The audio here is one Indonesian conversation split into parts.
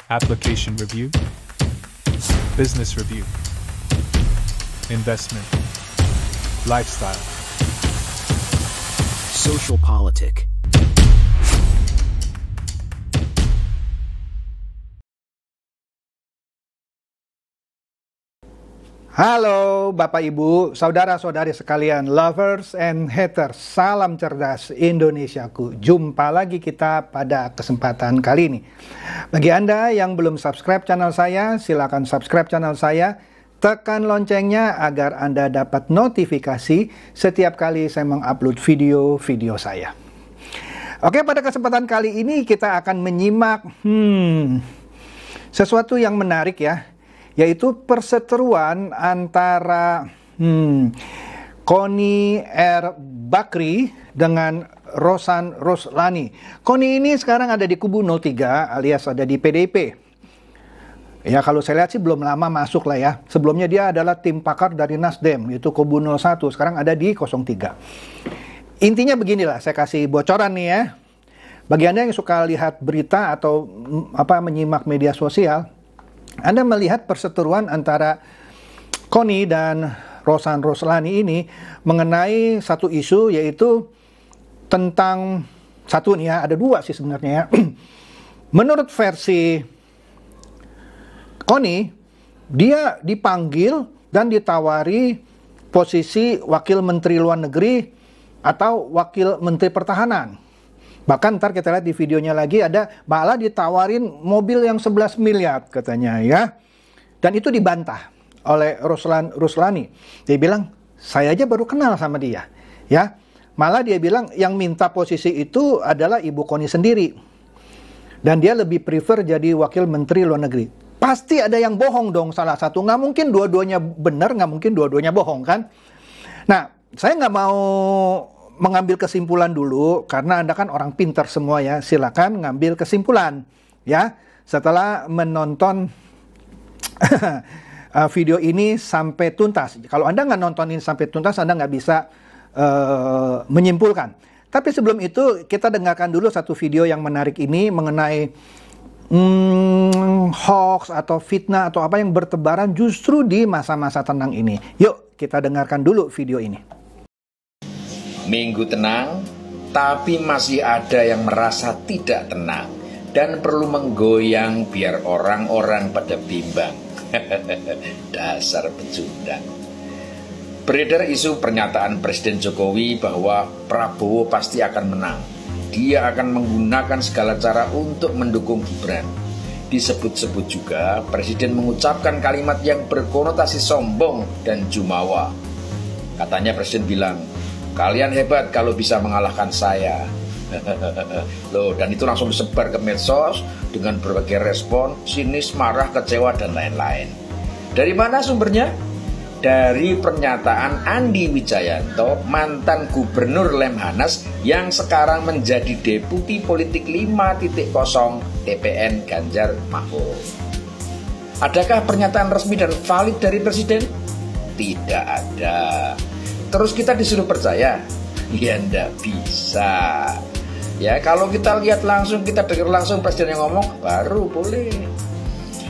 application review, business review, investment, lifestyle, social politic. Halo Bapak Ibu, saudara-saudari sekalian, lovers and haters, salam cerdas Indonesiaku. Jumpa lagi kita pada kesempatan kali ini. Bagi Anda yang belum subscribe channel saya, silakan subscribe channel saya. Tekan loncengnya agar Anda dapat notifikasi setiap kali saya mengupload video-video saya. Oke, pada kesempatan kali ini kita akan menyimak sesuatu yang menarik ya, yaitu perseteruan antara Kony R. Bakri dengan Rosan Roslani. Kony ini sekarang ada di kubu 03 alias ada di PDIP. Ya, kalau saya lihat sih belum lama masuk lah ya. Sebelumnya dia adalah tim pakar dari Nasdem, yaitu kubu 01, sekarang ada di 03. Intinya beginilah, saya kasih bocoran nih ya. Bagi Anda yang suka lihat berita atau menyimak media sosial, Anda melihat perseteruan antara Kony dan Rosan Roslani ini mengenai satu isu, yaitu tentang satu nih ya, ada dua sih sebenarnya ya. Menurut versi Kony, dia dipanggil dan ditawari posisi Wakil Menteri Luar Negeri atau Wakil Menteri Pertahanan. Bahkan ntar kita lihat di videonya lagi ada malah ditawarin mobil yang 11 miliar katanya ya. Dan itu dibantah oleh Roslani. Dia bilang, saya aja baru kenal sama dia. Ya, malah dia bilang yang minta posisi itu adalah Ibu Kony sendiri. Dan dia lebih prefer jadi Wakil Menteri Luar Negeri. Pasti ada yang bohong dong salah satu. Nggak mungkin dua-duanya benar, nggak mungkin dua-duanya bohong kan. Nah, saya nggak mau mengambil kesimpulan dulu, karena Anda kan orang pintar semua ya, silakan ngambil kesimpulan ya setelah menonton video ini sampai tuntas. Kalau Anda nggak nontonin sampai tuntas, Anda nggak bisa menyimpulkan. Tapi sebelum itu kita dengarkan dulu satu video yang menarik ini mengenai hoax atau fitnah atau apa yang bertebaran justru di masa-masa tenang ini. Yuk kita dengarkan dulu video ini. Minggu tenang, tapi masih ada yang merasa tidak tenang dan perlu menggoyang biar orang-orang pada bimbang. Dasar pecundang. Beredar isu pernyataan Presiden Jokowi bahwa Prabowo pasti akan menang. Dia akan menggunakan segala cara untuk mendukung Gibran. Disebut-sebut juga Presiden mengucapkan kalimat yang berkonotasi sombong dan jumawa. Katanya Presiden bilang, kalian hebat kalau bisa mengalahkan saya. Loh, dan itu langsung disebar ke medsos dengan berbagai respon, sinis, marah, kecewa, dan lain-lain. Dari mana sumbernya? Dari pernyataan Andi Wijayanto, mantan gubernur Lemhanas yang sekarang menjadi deputi politik 5.0 TPN Ganjar Mahfud. Adakah pernyataan resmi dan valid dari Presiden? Tidak ada. Terus kita disuruh percaya? Ya ndak bisa. Ya kalau kita lihat langsung, kita dengar langsung Presiden yang ngomong, baru boleh.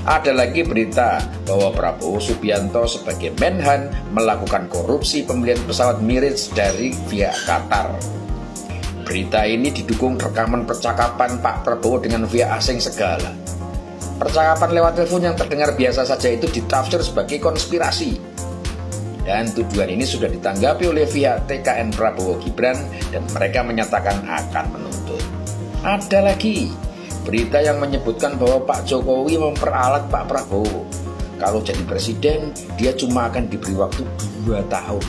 Ada lagi berita bahwa Prabowo Subianto sebagai Menhan melakukan korupsi pembelian pesawat Mirage dari pihak Qatar. Berita ini didukung rekaman percakapan Pak Prabowo dengan pihak asing segala. Percakapan lewat telepon yang terdengar biasa saja itu ditafsir sebagai konspirasi. Dan tuduhan ini sudah ditanggapi oleh pihak TKN Prabowo Gibran dan mereka menyatakan akan menuntut. Ada lagi berita yang menyebutkan bahwa Pak Jokowi memperalat Pak Prabowo. Kalau jadi presiden, dia cuma akan diberi waktu 2 tahun.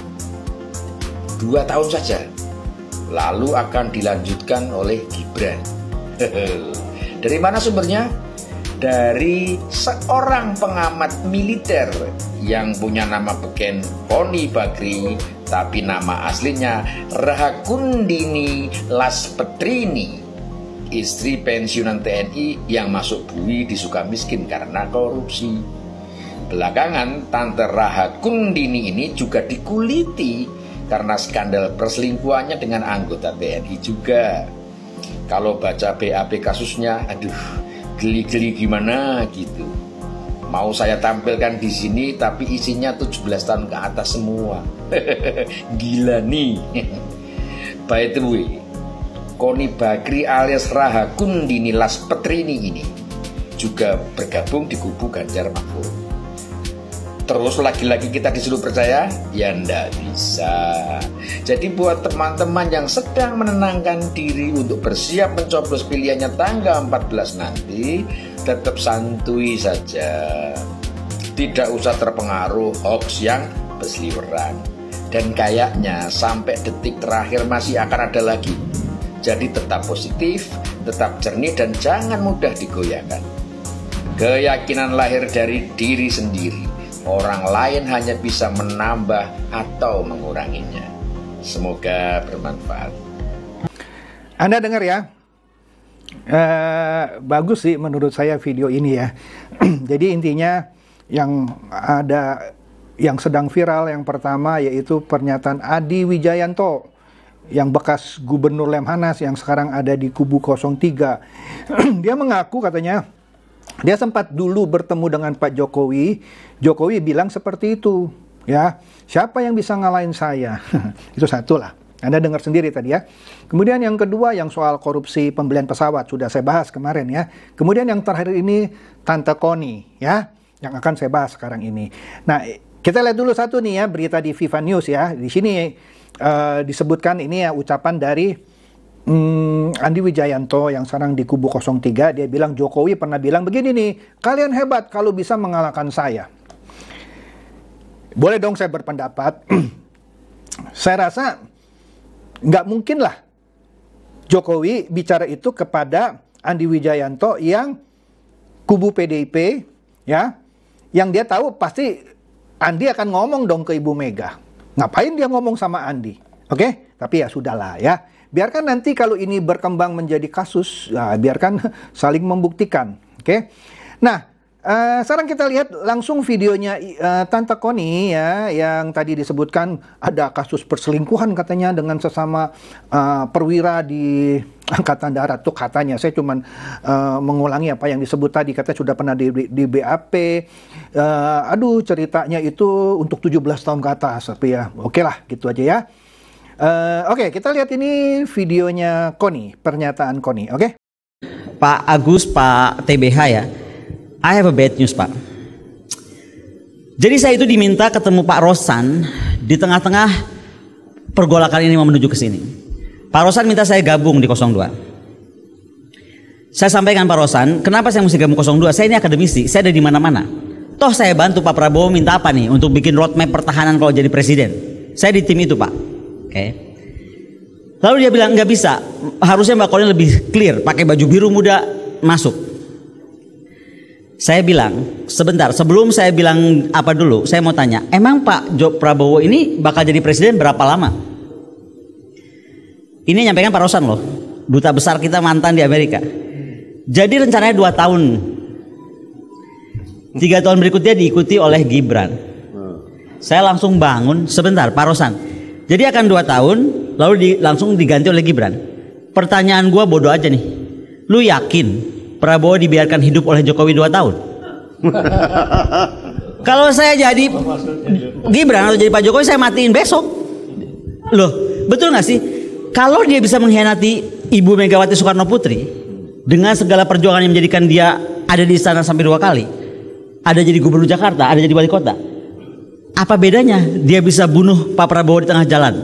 2 tahun saja. Lalu akan dilanjutkan oleh Gibran. Dari mana sumbernya? Dari seorang pengamat militer yang punya nama beken Kony Bakri, tapi nama aslinya Rahakundini Laspetrini, istri pensiunan TNI yang masuk bui di Sukamiskin karena korupsi. Belakangan Tante Rahakundini ini juga dikuliti karena skandal perselingkuhannya dengan anggota TNI juga. Kalau baca BAP kasusnya, aduh, Geli-geli gimana gitu. Mau saya tampilkan di sini tapi isinya 17 tahun ke atas semua. Gila nih. By the way, Koni Bakri alias Raha Kundini Laspetrini ini juga bergabung di kubu Ganjar Mahfud. Terus lagi-lagi kita disuruh percaya? Ya ndak bisa. Jadi buat teman-teman yang sedang menenangkan diri untuk bersiap mencoblos pilihannya tanggal 14 nanti, tetap santuy saja. Tidak usah terpengaruh hoax yang berseliweran. Dan kayaknya sampai detik terakhir masih akan ada lagi. Jadi tetap positif, tetap jernih dan jangan mudah digoyahkan. Keyakinan lahir dari diri sendiri. Orang lain hanya bisa menambah atau menguranginya. Semoga bermanfaat. Anda dengar ya? Bagus sih menurut saya video ini ya. Jadi intinya yang ada yang sedang viral yang pertama yaitu pernyataan Adi Wijayanto yang bekas gubernur Lemhanas yang sekarang ada di kubu 03. Dia mengaku katanya dia sempat dulu bertemu dengan Pak Jokowi. Jokowi bilang seperti itu, ya. Siapa yang bisa ngalahin saya? Itu satu lah. Anda dengar sendiri tadi ya. Kemudian yang kedua yang soal korupsi pembelian pesawat sudah saya bahas kemarin ya. Kemudian yang terakhir ini Tante Koni ya, yang akan saya bahas sekarang ini. Nah, kita lihat dulu satu nih ya berita di Viva News ya. Di sini disebutkan ini ya ucapan dari Andi Wijayanto yang sekarang di kubu 03. Dia bilang Jokowi pernah bilang begini nih, kalian hebat kalau bisa mengalahkan saya. Boleh dong saya berpendapat. Saya rasa nggak mungkin lah Jokowi bicara itu kepada Andi Wijayanto yang kubu PDIP ya, yang dia tahu pasti Andi akan ngomong dong ke Ibu Mega. Ngapain dia ngomong sama Andi? Oke? Tapi ya sudahlah ya. Biarkan nanti kalau ini berkembang menjadi kasus, ya biarkan saling membuktikan. Oke? Nah, sekarang kita lihat langsung videonya Tante Koni ya, yang tadi disebutkan ada kasus perselingkuhan katanya dengan sesama perwira di Angkatan Darat tuh katanya. Saya cuman mengulangi apa yang disebut tadi, katanya sudah pernah di BAP. Aduh, ceritanya itu untuk 17 tahun ke atas, tapi ya oke lah gitu aja ya. Oke, kita lihat ini videonya Koni, pernyataan Koni, oke? Pak Agus, Pak TBH ya, I have a bad news Pak. Jadi saya itu diminta ketemu Pak Rosan di tengah-tengah pergolakan ini mau menuju ke sini. Pak Rosan minta saya gabung di 02. Saya sampaikan Pak Rosan, kenapa saya mesti gabung 02? Saya ini akademisi, saya ada di mana-mana. Toh saya bantu Pak Prabowo minta apa nih untuk bikin roadmap pertahanan kalau jadi presiden. Saya di tim itu Pak. Oke. Lalu dia bilang nggak bisa, harusnya Mbak Koni lebih clear, pakai baju biru muda masuk. Saya bilang sebentar, sebelum saya bilang apa dulu, saya mau tanya, emang Pak Prabowo ini bakal jadi presiden berapa lama? Ini nyampaikan Pak Rosan loh, duta besar kita mantan di Amerika. Jadi rencananya 2 tahun, 3 tahun berikutnya diikuti oleh Gibran. Saya langsung bangun, sebentar Pak Rosan. Jadi akan 2 tahun, lalu langsung diganti oleh Gibran. Pertanyaan gue bodoh aja nih. Lu yakin Prabowo dibiarkan hidup oleh Jokowi 2 tahun? Kalau saya jadi Gibran atau jadi Pak Jokowi, saya matiin besok. Loh, betul gak sih? Kalau dia bisa mengkhianati Ibu Megawati Soekarno Putri dengan segala perjuangan yang menjadikan dia ada di istana sampai 2 kali, ada jadi gubernur Jakarta, ada jadi wali kota, apa bedanya dia bisa bunuh Pak Prabowo di tengah jalan?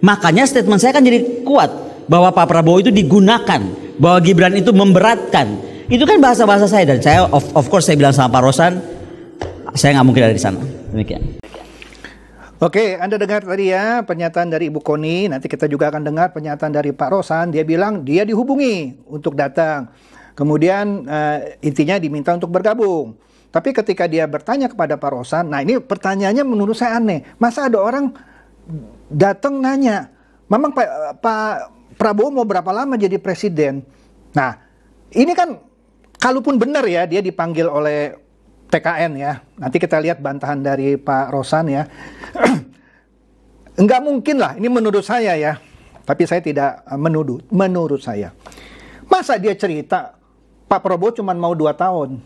Makanya statement saya kan jadi kuat bahwa Pak Prabowo itu digunakan, bahwa Gibran itu memberatkan. Itu kan bahasa-bahasa saya, dan saya of course saya bilang sama Pak Rosan, saya nggak mungkin ada di sana. Demikian. Oke, Anda dengar tadi ya pernyataan dari Ibu Koni. Nanti kita juga akan dengar pernyataan dari Pak Rosan. Dia bilang dia dihubungi untuk datang. Kemudian intinya diminta untuk bergabung. Tapi ketika dia bertanya kepada Pak Rosan, nah ini pertanyaannya menurut saya aneh. Masa ada orang datang nanya, memang Pak Prabowo mau berapa lama jadi presiden? Nah, ini kan kalaupun benar ya dia dipanggil oleh TKN ya. Nanti kita lihat bantahan dari Pak Rosan ya. Enggak mungkin lah, ini menurut saya ya. Tapi saya tidak menuduh, menurut saya. Masa dia cerita Pak Prabowo cuma mau 2 tahun.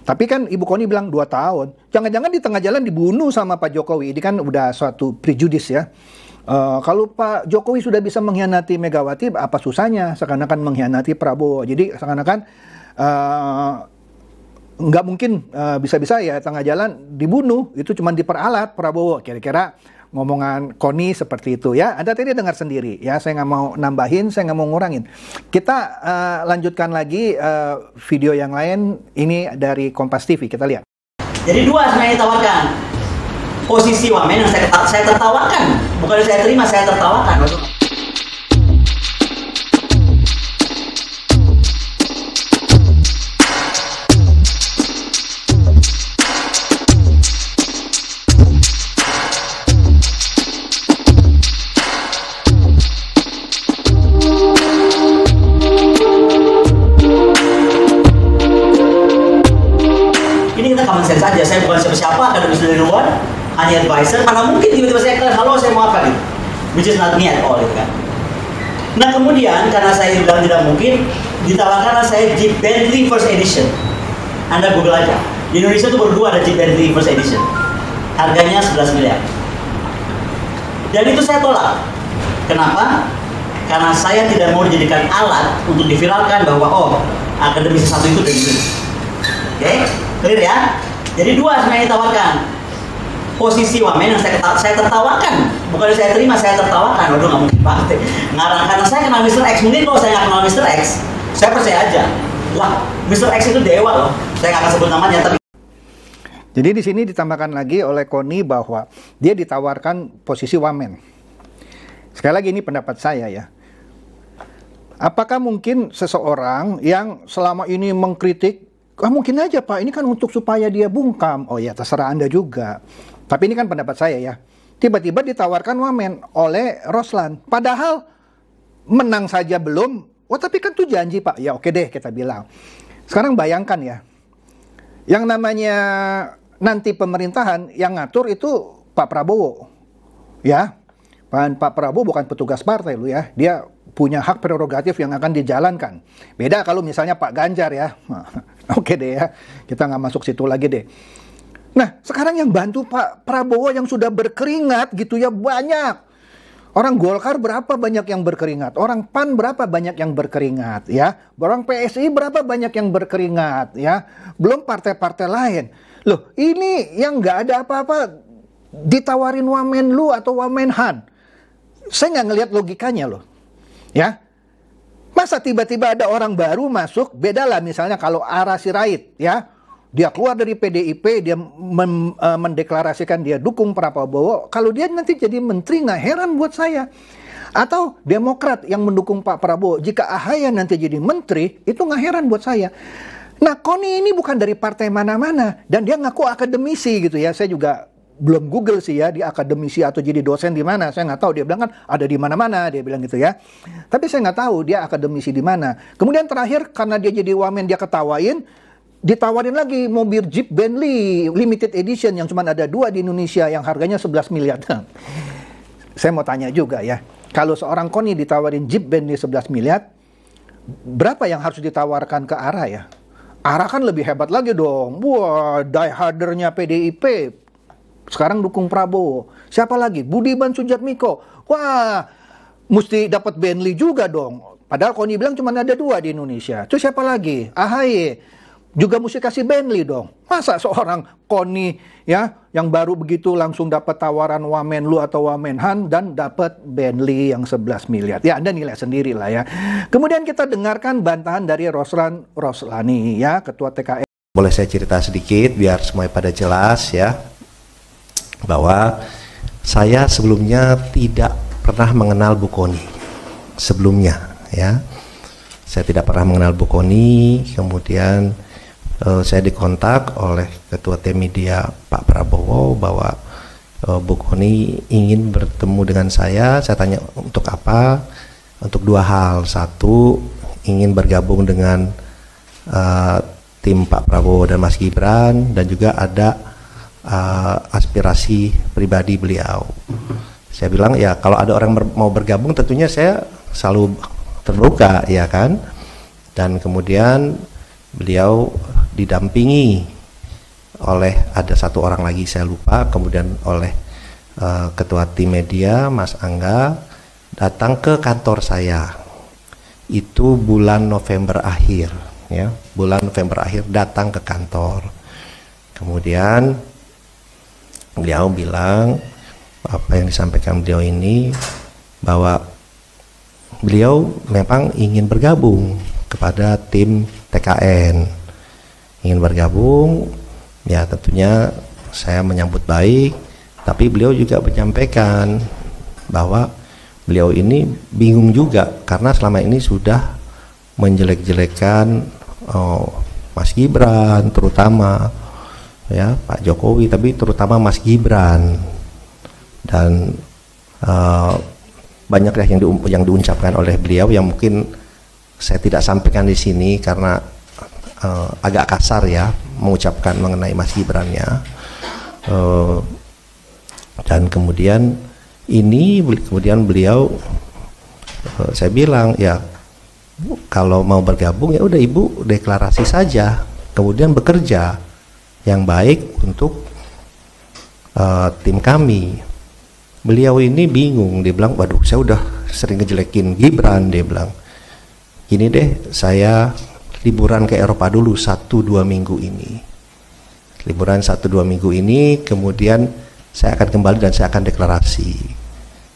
Tapi kan Ibu Koni bilang 2 tahun. Jangan-jangan di tengah jalan dibunuh sama Pak Jokowi. Ini kan udah suatu prejudis ya. Kalau Pak Jokowi sudah bisa mengkhianati Megawati, apa susahnya seakan-akan mengkhianati Prabowo. Jadi seakan-akan nggak mungkin bisa-bisa ya tengah jalan dibunuh. Itu cuma diperalat Prabowo. Kira-kira ngomongan Koni seperti itu ya. Anda tadi dengar sendiri ya. Saya nggak mau nambahin, saya nggak mau ngurangin. Kita lanjutkan lagi video yang lain. Ini dari Kompas TV. Kita lihat. Jadi 2 sebenarnya ditawarkan. Posisi wamen yang saya tertawakan, bukan saya terima, saya tertawakan. Ini kita common sense saja. Saya bukan siapa-siapa, akademis dari luar, hanya advisor. Mana mungkin tiba-tiba saya ke halo, saya mau apa gitu, which is not me at all gitu kan. Nah kemudian karena saya bilang tidak mungkin, ditawarkanlah saya Jeep Bentley First Edition. Anda Google aja, di Indonesia itu baru 2 ada Jeep Bentley First Edition, harganya 11 miliar. Dan itu saya tolak. Kenapa? Karena saya tidak mau dijadikan alat untuk diviralkan bahwa oh akademisi satu itu dari ini. Oke, clear ya. Jadi 2 sebenarnya ditawarkan. Posisi wamen yang saya tertawakan, bukan saya terima, saya tertawakan. Waduh, nggak mungkin banget ngarang, karena saya kenal Mr. X. Mungkin kalau saya nggak kenal Mr. X, saya percaya aja lah, Mr. X itu dewa loh. Saya nggak akan sebut namanya, tapi Jadi di sini ditambahkan lagi oleh Koni bahwa dia ditawarkan posisi wamen. Sekali lagi ini pendapat saya ya. Apakah mungkin seseorang yang selama ini mengkritik, mungkin aja Pak, ini kan untuk supaya dia bungkam. Oh ya, terserah Anda juga. Tapi ini kan pendapat saya ya. Tiba-tiba ditawarkan wamen oleh Roslan. Padahal menang saja belum. Oh tapi kan tuh janji Pak. Ya oke deh kita bilang. Sekarang bayangkan ya. Yang namanya nanti pemerintahan yang ngatur itu Pak Prabowo. Ya. Pak Prabowo bukan petugas partai lu ya. Dia punya hak prerogatif yang akan dijalankan. Beda kalau misalnya Pak Ganjar ya. Oke deh ya. Kita nggak masuk situ lagi deh. Nah, sekarang yang bantu Pak Prabowo yang sudah berkeringat gitu ya banyak. Orang Golkar berapa banyak yang berkeringat? Orang PAN berapa banyak yang berkeringat ya? Orang PSI berapa banyak yang berkeringat ya? Belum partai-partai lain. Loh, ini yang nggak ada apa-apa ditawarin wamen lu atau wamen Han. Saya nggak ngelihat logikanya loh. Ya. Masa tiba-tiba ada orang baru masuk, beda lah misalnya kalau Ara Sirait ya. Dia keluar dari PDIP, dia mendeklarasikan dia dukung Prabowo. Kalau dia nanti jadi menteri, nggak heran buat saya. Atau Demokrat yang mendukung Pak Prabowo, jika AHY nanti jadi menteri, itu nggak heran buat saya. Nah, Koni ini bukan dari partai mana-mana. Dan dia ngaku akademisi gitu ya. Saya juga belum Google sih ya, dia akademisi atau jadi dosen di mana. Saya nggak tahu, dia bilang kan ada di mana-mana, dia bilang gitu ya. Tapi saya nggak tahu dia akademisi di mana. Kemudian terakhir, karena dia jadi wamen, dia ketawain. Ditawarin lagi mobil Jeep Bentley limited edition yang cuma ada 2 di Indonesia yang harganya 11 miliar. Saya mau tanya juga ya, kalau seorang Koni ditawarin Jeep Bentley 11 miliar, berapa yang harus ditawarkan ke Ara ya? Ara kan lebih hebat lagi dong. Wah, diehardernya PDIP. Sekarang dukung Prabowo. Siapa lagi? Budiman Sujatmiko. Wah, mesti dapat Bentley juga dong. Padahal Koni bilang cuma ada 2 di Indonesia. Terus siapa lagi? AHY. Juga mesti kasih Bentley dong. Masa seorang Koni ya yang baru begitu langsung dapat tawaran wamen lu atau wamen Han dan dapat Bentley yang 11 miliar. Ya Anda nilai sendiri lah ya. Kemudian kita dengarkan bantahan dari Roslan Roslani ya, Ketua TKN. Boleh saya cerita sedikit biar semuanya pada jelas ya. Bahwa saya sebelumnya tidak pernah mengenal Bu Koni. Sebelumnya ya. Saya tidak pernah mengenal Bu Koni, kemudian saya dikontak oleh Ketua Tim Media Pak Prabowo bahwa Bu Koni ingin bertemu dengan saya tanya untuk apa? Untuk 2 hal. 1, ingin bergabung dengan tim Pak Prabowo dan Mas Gibran, dan juga ada aspirasi pribadi beliau. Saya bilang ya kalau ada orang mau bergabung tentunya saya selalu terbuka ya kan. Dan kemudian beliau didampingi oleh ada satu orang lagi saya lupa, kemudian oleh ketua tim media Mas Angga datang ke kantor saya. Itu bulan November akhir, ya, bulan November akhir datang ke kantor. Kemudian beliau bilang apa yang disampaikan beliau ini, bahwa beliau memang ingin bergabung kepada tim TKN, ingin bergabung. Ya tentunya saya menyambut baik, tapi beliau juga menyampaikan bahwa beliau ini bingung juga karena selama ini sudah menjelek-jelekan Mas Gibran, terutama ya Pak Jokowi, tapi terutama Mas Gibran, dan banyak yang diucapkan oleh beliau yang mungkin saya tidak sampaikan di sini karena agak kasar ya mengucapkan mengenai Mas Gibran ya. Dan kemudian beliau saya bilang ya kalau mau bergabung ya udah Ibu deklarasi saja, kemudian bekerja yang baik untuk tim kami. Beliau ini bingung, dia bilang waduh saya udah sering ngejelekin Gibran, dia bilang gini deh, saya liburan ke Eropa dulu 1-2 minggu ini, liburan 1-2 minggu ini, kemudian saya akan kembali dan saya akan deklarasi,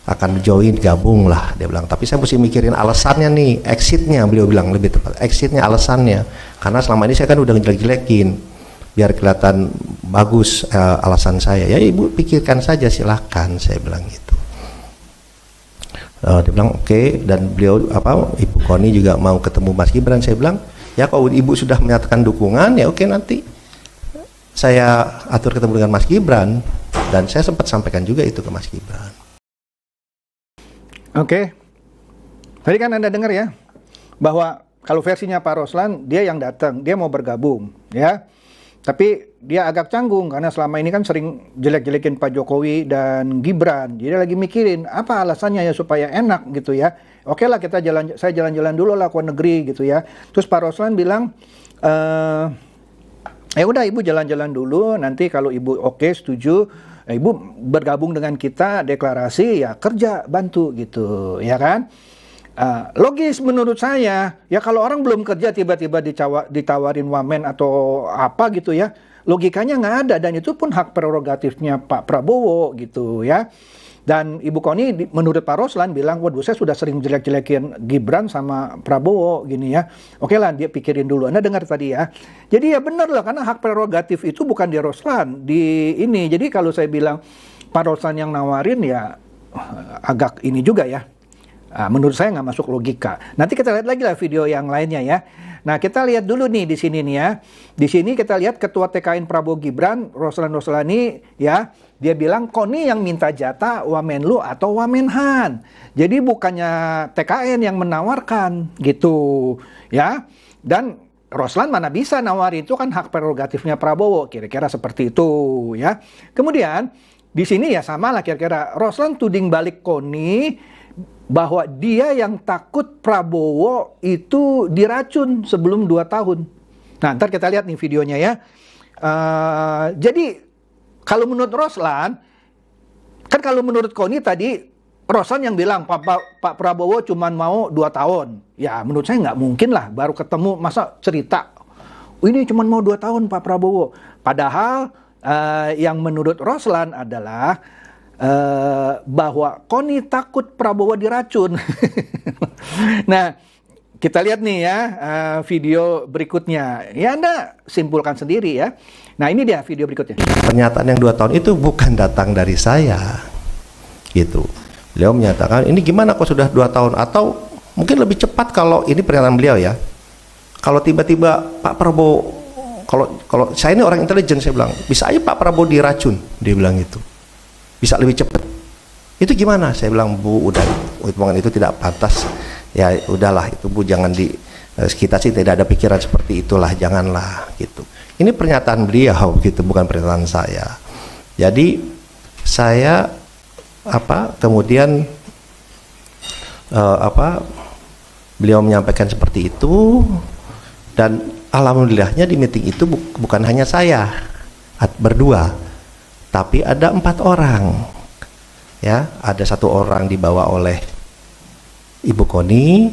akan join, gabung lah, dia bilang. Tapi saya mesti mikirin alasannya nih, exitnya, beliau bilang lebih tepat, exitnya, alasannya, karena selama ini saya kan udah ngejelek-jelekin, biar kelihatan bagus alasan saya. Ya Ibu pikirkan saja, silahkan, saya bilang gitu. Dia bilang oke, dan beliau Ibu Koni juga mau ketemu Mas Gibran. Saya bilang ya kalau Ibu sudah menyatakan dukungan ya oke, nanti saya atur ketemu dengan Mas Gibran, dan saya sempat sampaikan juga itu ke Mas Gibran. Oke, tadi kan Anda dengar ya bahwa kalau versinya Pak Roslan, dia yang datang, dia mau bergabung ya, tapi dia agak canggung karena selama ini kan sering jelek-jelekin Pak Jokowi dan Gibran. Jadi lagi mikirin apa alasannya ya supaya enak gitu ya. Oke lah, saya jalan-jalan dulu lah ke luar negeri gitu ya. Terus Pak Roslan bilang, ya udah Ibu jalan-jalan dulu, nanti kalau Ibu oke, setuju, Ibu bergabung dengan kita, deklarasi, ya kerja, bantu gitu, ya kan? Logis menurut saya, ya kalau orang belum kerja tiba-tiba ditawarin wamen atau apa gitu ya, logikanya nggak ada, dan itu pun hak prerogatifnya Pak Prabowo gitu ya. Dan Ibu Koni menurut Pak Roslan bilang, waduh saya sudah sering jelek-jelekin Gibran sama Prabowo gini ya. Oke lah, dia pikirin dulu. Anda dengar tadi ya. Jadi ya benar lah, karena hak prerogatif itu bukan di Roslan, di ini. Jadi kalau saya bilang Pak Roslan yang nawarin ya agak ini juga ya. Menurut saya nggak masuk logika. Nanti kita lihat lagi lah video yang lainnya ya. Nah kita lihat dulu nih di sini nih ya. Di sini kita lihat Ketua TKN Prabowo Gibran, Roslan Roslani ya. Dia bilang Koni yang minta jatah Wamenlu atau Wamenhan. Jadi bukannya TKN yang menawarkan gitu ya. Dan Roslan mana bisa nawarin, itu kan hak prerogatifnya Prabowo, kira-kira seperti itu ya. Kemudian di sini ya sama lah kira-kira. Roslan tuding balik Koni bahwa dia yang takut Prabowo itu diracun sebelum 2 tahun. Nah ntar kita lihat nih videonya ya. Jadi kalau menurut Roslan, kan kalau menurut Koni tadi, Roslan yang bilang Pak Prabowo cuma mau 2 tahun. Ya menurut saya nggak mungkin lah, baru ketemu masa cerita, ini cuma mau 2 tahun Pak Prabowo. Padahal yang menurut Roslan adalah bahwa Koni takut Prabowo diracun. Nah, kita lihat nih ya video berikutnya. Ya Anda simpulkan sendiri ya. Nah ini dia video berikutnya. Pernyataan yang 2 tahun itu bukan datang dari saya, gitu. Beliau menyatakan ini gimana kok sudah 2 tahun, atau mungkin lebih cepat kalau ini pernyataan beliau ya. Kalau tiba-tiba Pak Prabowo, kalau saya ini orang intelijen, saya bilang bisa aja Pak Prabowo diracun, dia bilang gitu. Bisa lebih cepat. Itu gimana? Saya bilang Bu, udah itu tidak pantas. Ya udahlah itu Bu, jangan kita sih tidak ada pikiran seperti itulah, janganlah gitu. Ini pernyataan beliau gitu, bukan pernyataan saya. Jadi saya kemudian beliau menyampaikan seperti itu, dan alhamdulillahnya di meeting itu bukan hanya saya berdua, tapi ada 4 orang. Ya, ada 1 orang dibawa oleh Ibu Koni,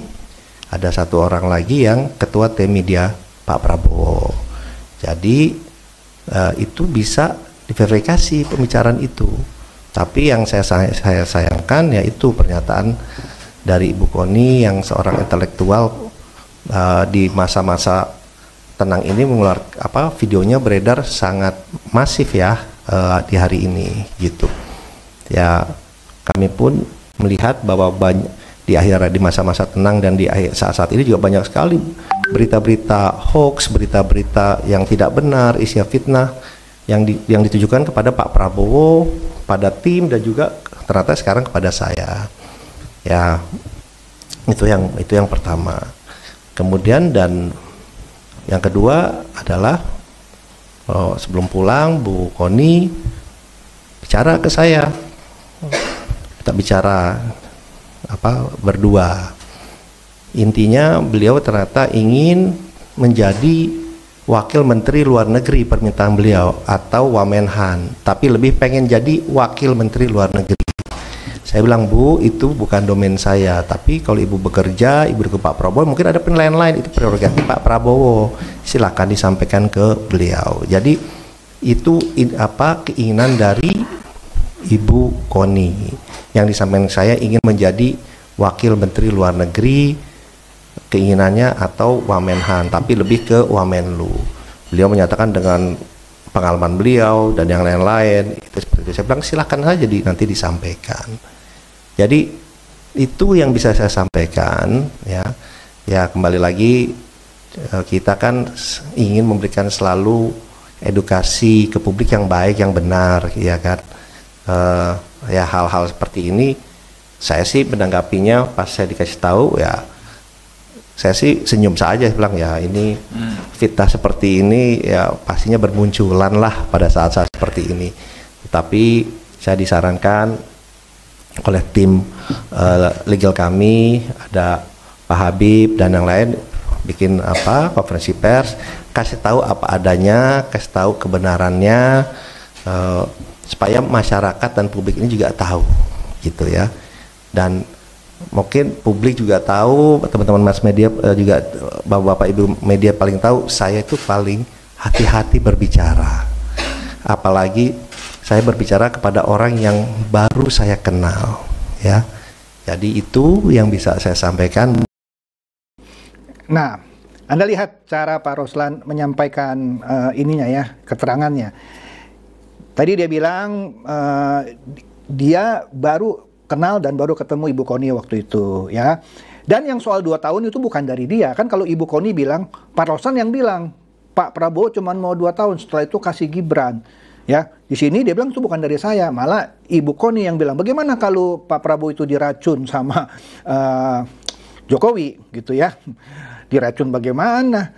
ada 1 orang lagi yang ketua tim media Pak Prabowo. Jadi itu bisa diverifikasi pembicaraan itu. Tapi yang saya sayangkan yaitu pernyataan dari Ibu Koni yang seorang intelektual di masa-masa tenang ini mengeluarkan videonya beredar sangat masif ya di hari ini gitu. Ya, kami pun melihat bahwa di masa-masa tenang dan di saat-saat ini juga banyak sekali berita-berita hoax, berita-berita yang tidak benar, isinya fitnah yang ditujukan kepada Pak Prabowo, pada tim, dan juga ternyata sekarang kepada saya. Ya, itu yang pertama. Kemudian dan yang kedua adalah sebelum pulang Bu Koni bicara ke saya. Kita bicara berdua. Intinya beliau ternyata ingin menjadi wakil menteri luar negeri permintaan beliau atau Wamenhan, tapi lebih pengen jadi wakil menteri luar negeri. Saya bilang, Bu, itu bukan domain saya, tapi kalau Ibu bekerja, Ibu ke Pak Prabowo, mungkin ada penilaian lain, itu prerogatif Pak Prabowo, silakan disampaikan ke beliau. Jadi itu keinginan dari Ibu Koni yang disampaikan saya ingin menjadi wakil menteri luar negeri, keinginannya atau Wamenhan, tapi lebih ke Wamenlu. Beliau menyatakan dengan pengalaman beliau dan yang lain-lain itu seperti itu. Saya bilang silakan saja nanti disampaikan. Jadi itu yang bisa saya sampaikan ya. Ya, kembali lagi kita kan ingin memberikan selalu edukasi ke publik yang baik, yang benar, ya kan. Ya, hal-hal seperti ini saya sih menanggapinya pas saya dikasih tahu ya, saya sih senyum saja, bilang ya ini fitnah seperti ini ya pastinya bermunculan lah pada saat-saat seperti ini. Tapi saya disarankan oleh tim legal kami, ada Pak Habib dan yang lain, bikin konferensi pers, kasih tahu apa adanya, kasih tahu kebenarannya, supaya masyarakat dan publik ini juga tahu gitu ya. Dan mungkin publik juga tahu, teman-teman mass media juga, bapak-bapak ibu media paling tahu saya itu paling hati-hati berbicara, apalagi saya berbicara kepada orang yang baru saya kenal ya. Jadi itu yang bisa saya sampaikan. Nah, Anda lihat cara Pak Roslan menyampaikan ininya ya, keterangannya. Tadi dia bilang dia baru kenal dan baru ketemu Ibu Koni waktu itu ya. Dan yang soal 2 tahun itu bukan dari dia. Kan kalau Ibu Koni bilang, Pak Roslan yang bilang, Pak Prabowo cuma mau 2 tahun, setelah itu kasih Gibran. Ya, di sini dia bilang itu bukan dari saya. Malah Ibu Koni yang bilang, bagaimana kalau Pak Prabowo itu diracun sama Jokowi gitu ya. Diracun bagaimana?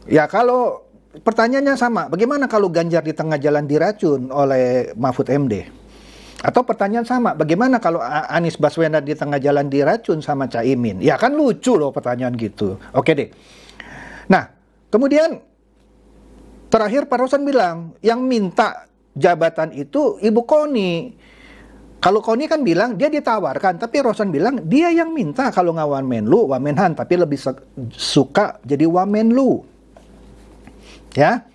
Ya, kalau pertanyaannya sama, bagaimana kalau Ganjar di tengah jalan diracun oleh Mahfud MD? Atau pertanyaan sama, bagaimana kalau Anies Baswedan di tengah jalan diracun sama Caimin? Ya kan lucu loh pertanyaan gitu. Oke deh. Nah, kemudian terakhir Pak Roslan bilang, yang minta jabatan itu Ibu Koni. Kalau Koni kan bilang dia ditawarkan, tapi Roslan bilang dia yang minta kalau nggak Wamenlu, Wamenhan, tapi lebih suka jadi Wamenlu. Ya,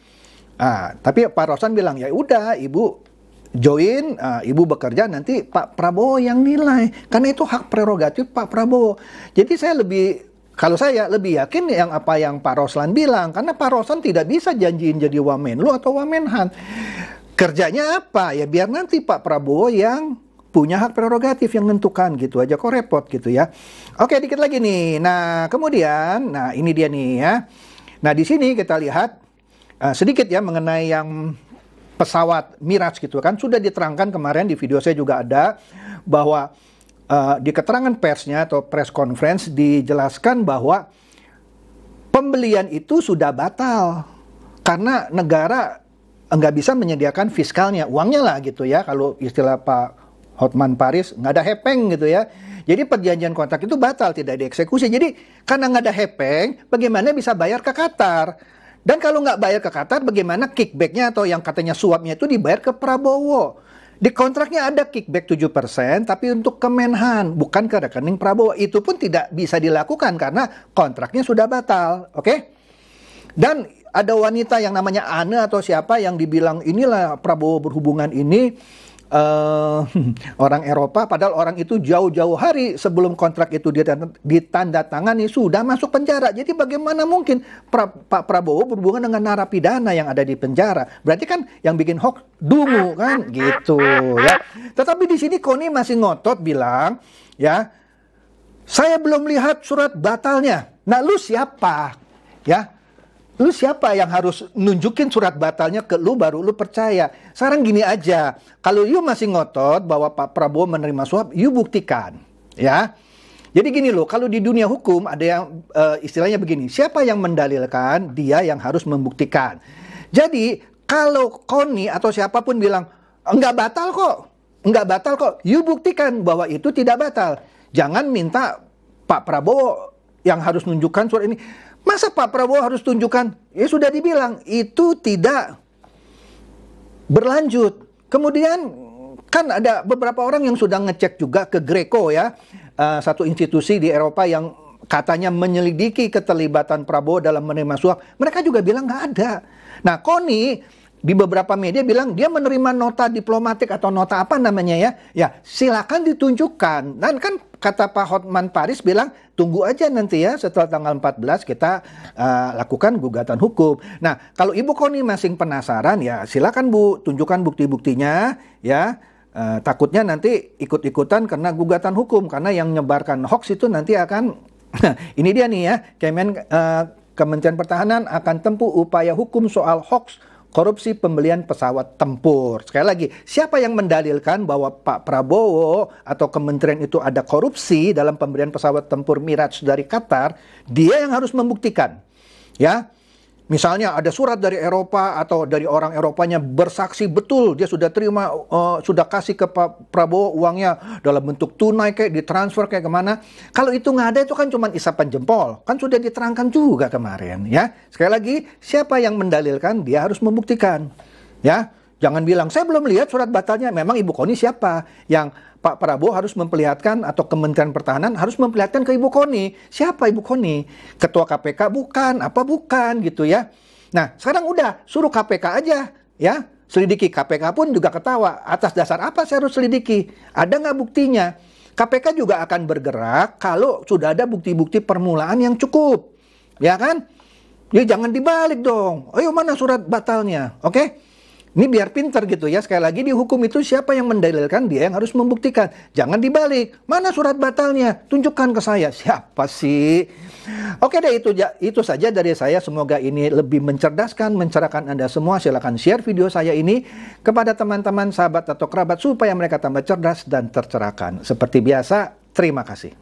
tapi Pak Roslan bilang ya udah Ibu join, Ibu bekerja, nanti Pak Prabowo yang nilai, karena itu hak prerogatif Pak Prabowo. Jadi saya kalau saya lebih yakin yang apa yang Pak Roslan bilang, karena Pak Roslan tidak bisa janjiin jadi Wamenlu atau Wamenhan. Kerjanya apa? Ya biar nanti Pak Prabowo yang punya hak prerogatif yang menentukan, gitu aja kok repot gitu ya. Oke, dikit lagi nih. Nah, kemudian, ini dia nih ya. Nah, di sini kita lihat sedikit ya mengenai yang pesawat Mirage gitu kan, sudah diterangkan kemarin di video saya juga ada, bahwa di keterangan persnya atau press conference dijelaskan bahwa pembelian itu sudah batal karena negara nggak bisa menyediakan fiskalnya, uangnya lah gitu ya, kalau istilah Pak Hotman Paris nggak ada hepeng gitu ya. Jadi perjanjian kontrak itu batal, tidak dieksekusi. Jadi karena nggak ada hepeng, bagaimana bisa bayar ke Qatar? Dan kalau nggak bayar ke Qatar, bagaimana kickbacknya atau yang katanya suapnya itu dibayar ke Prabowo? Di kontraknya ada kickback 7%, tapi untuk Kemenhan, bukan ke rekening Prabowo. Itu pun tidak bisa dilakukan karena kontraknya sudah batal. Oke? Dan ada wanita yang namanya Ane atau siapa yang dibilang inilah Prabowo berhubungan ini orang Eropa, padahal orang itu jauh-jauh hari sebelum kontrak itu ditandatangani sudah masuk penjara. Jadi bagaimana mungkin Pak Prabowo berhubungan dengan narapidana yang ada di penjara? Berarti kan yang bikin hoax dungu kan gitu ya. Tetapi di sini Koni masih ngotot bilang ya, saya belum lihat surat batalnya. Nah, lu siapa? Ya. Lu siapa yang harus nunjukin surat batalnya ke lu baru lu percaya? Sekarang gini aja, kalau you masih ngotot bahwa Pak Prabowo menerima suap, you buktikan, ya. Jadi gini loh, kalau di dunia hukum ada yang istilahnya begini, siapa yang mendalilkan, dia yang harus membuktikan. Jadi kalau Koni atau siapapun bilang enggak batal kok, you buktikan bahwa itu tidak batal. Jangan minta Pak Prabowo yang harus nunjukkan surat ini. Masa Pak Prabowo harus tunjukkan? Ya sudah dibilang, itu tidak berlanjut. Kemudian kan ada beberapa orang yang sudah ngecek juga ke Greco ya. Satu institusi di Eropa yang katanya menyelidiki keterlibatan Prabowo dalam menerima suap. Mereka juga bilang nggak ada. Nah, Koni di beberapa media bilang dia menerima nota diplomatik atau nota apa namanya ya. Ya silakan ditunjukkan. Dan kan kata Pak Hotman Paris bilang tunggu aja nanti ya setelah tanggal 14 kita lakukan gugatan hukum. Nah kalau Ibu Koni masih penasaran ya silakan Bu tunjukkan bukti-buktinya ya. Takutnya nanti ikut-ikutan karena gugatan hukum. Karena yang menyebarkan hoax itu nanti akan ini dia nih ya. Kementerian Pertahanan akan tempuh upaya hukum soal hoax korupsi pembelian pesawat tempur. Sekali lagi, siapa yang mendalilkan bahwa Pak Prabowo atau kementerian itu ada korupsi dalam pemberian pesawat tempur Mirage dari Qatar, dia yang harus membuktikan. Ya, misalnya ada surat dari Eropa atau dari orang Eropanya bersaksi betul dia sudah terima, sudah kasih ke Pak Prabowo uangnya dalam bentuk tunai kayak ditransfer kayak kemana. Kalau itu nggak ada itu kan cuma isapan jempol. Kan sudah diterangkan juga kemarin ya. Sekali lagi siapa yang mendalilkan dia harus membuktikan. Ya, jangan bilang saya belum lihat surat batalnya. Memang Ibu Koni siapa yang Pak Prabowo harus memperlihatkan atau Kementerian Pertahanan harus memperlihatkan ke Ibu Koni. Siapa Ibu Koni? Ketua KPK bukan, apa bukan gitu ya. Nah sekarang udah suruh KPK aja ya. Selidiki. KPK pun juga ketawa. Atas dasar apa saya harus selidiki? Ada nggak buktinya? KPK juga akan bergerak kalau sudah ada bukti-bukti permulaan yang cukup. Ya kan? Ya jangan dibalik dong. Ayo mana surat batalnya? Oke? Ini biar pinter gitu ya. Sekali lagi di hukum itu siapa yang mendalilkan dia yang harus membuktikan. Jangan dibalik. Mana surat batalnya? Tunjukkan ke saya. Siapa sih? Oke deh itu saja dari saya. Semoga ini lebih mencerdaskan, mencerahkan Anda semua. Silakan share video saya ini kepada teman-teman, sahabat atau kerabat supaya mereka tambah cerdas dan tercerahkan. Seperti biasa, terima kasih.